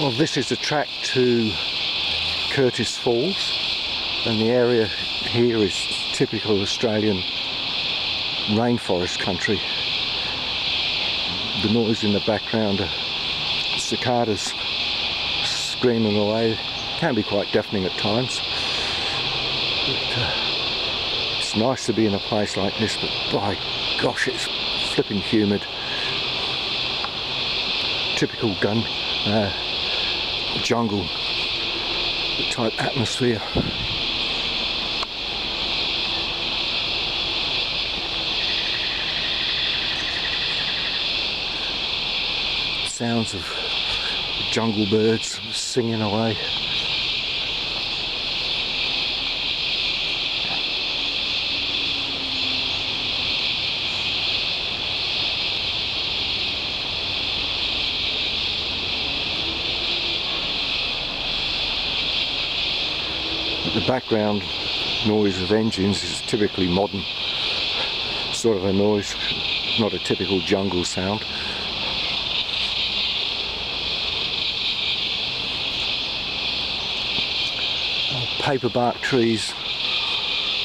Well, this is the track to Curtis Falls, and the area here is typical Australian rainforest country. The noise in the background are cicadas screaming away. Can be quite deafening at times. But, it's nice to be in a place like this, but by gosh, it's flipping humid. Typical jungle type atmosphere. Sounds of jungle birds singing away. The background noise of engines is typically modern sort of a noise, not a typical jungle sound. Paperbark trees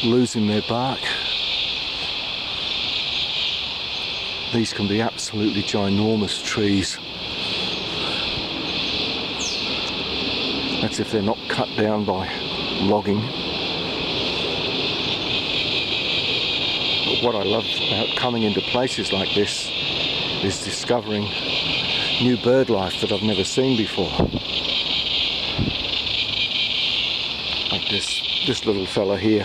losing their bark. These can be absolutely ginormous trees. That's if they're not cut down by logging. But what I love about coming into places like this is discovering new bird life that I've never seen before. Like this little fella here.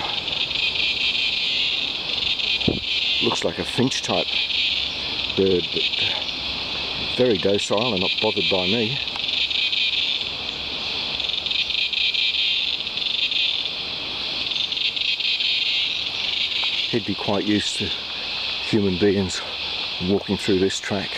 Looks like a finch type bird, but very docile and not bothered by me. He'd be quite used to human beings walking through this track.